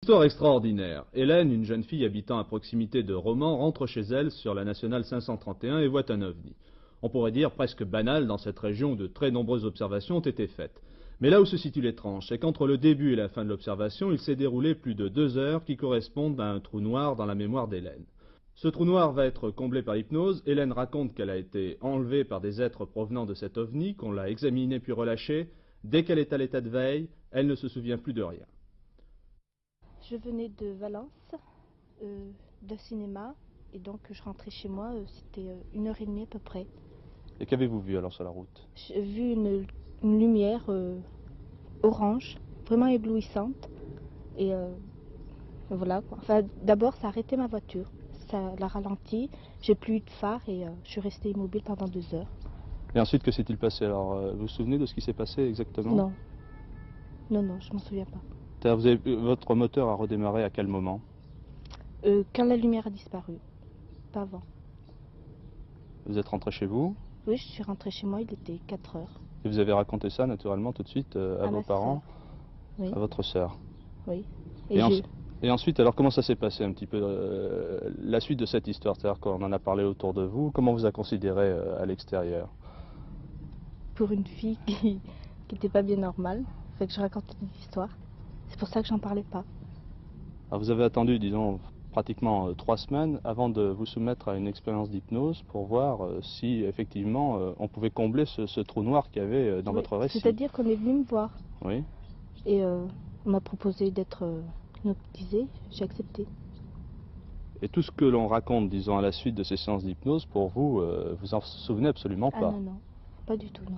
Histoire extraordinaire. Hélène, une jeune fille habitant à proximité de Romans, rentre chez elle sur la nationale 531 et voit un ovni. On pourrait dire presque banal dans cette région où de très nombreuses observations ont été faites. Mais là où se situe l'étrange, c'est qu'entre le début et la fin de l'observation, il s'est déroulé plus de 2 heures qui correspondent à un trou noir dans la mémoire d'Hélène. Ce trou noir va être comblé par l'hypnose. Hélène raconte qu'elle a été enlevée par des êtres provenant de cet ovni, qu'on l'a examiné puis relâchée. Dès qu'elle est à l'état de veille, elle ne se souvient plus de rien. Je venais de Valence, de cinéma, et donc je rentrais chez moi, c'était 1 heure et demie à peu près. Et qu'avez-vous vu alors sur la route? J'ai vu une lumière orange, vraiment éblouissante, et voilà quoi. Enfin, d'abord ça a arrêté ma voiture, ça l'a ralenti, j'ai plus eu de phare et je suis restée immobile pendant 2 heures. Et ensuite, que s'est-il passé alors? Vous vous souvenez de ce qui s'est passé exactement? Non, non, je m'en souviens pas. Votre moteur a redémarré à quel moment? Quand la lumière a disparu, pas avant. Vous êtes rentré chez vous? Oui, je suis rentrée chez moi, il était 4 heures. Et vous avez raconté ça naturellement tout de suite à vos parents, oui. à votre sœur? Oui. Et ensuite, alors comment ça s'est passé un petit peu la suite de cette histoire? C'est-à-dire qu'on en a parlé autour de vous, comment vous a considéré à l'extérieur? Pour une fille qui n'était pas bien normale, fait que je racontais des histoires. C'est pour ça que j'en parlais pas. Alors vous avez attendu, disons, pratiquement 3 semaines avant de vous soumettre à une expérience d'hypnose pour voir si effectivement on pouvait combler ce trou noir qu'il y avait dans votre récit. C'est-à-dire qu'on est venu me voir. Oui. Et on m'a proposé d'être hypnotisée, j'ai accepté. Et tout ce que l'on raconte, disons, à la suite de ces séances d'hypnose, pour vous, vous en souvenez absolument pas? Ah non, pas du tout, non.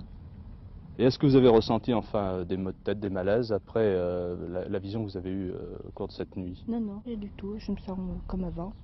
Et est-ce que vous avez ressenti enfin des maux de tête, des malaises après la vision que vous avez eue au cours de cette nuit? Non, rien du tout, je me sens comme avant.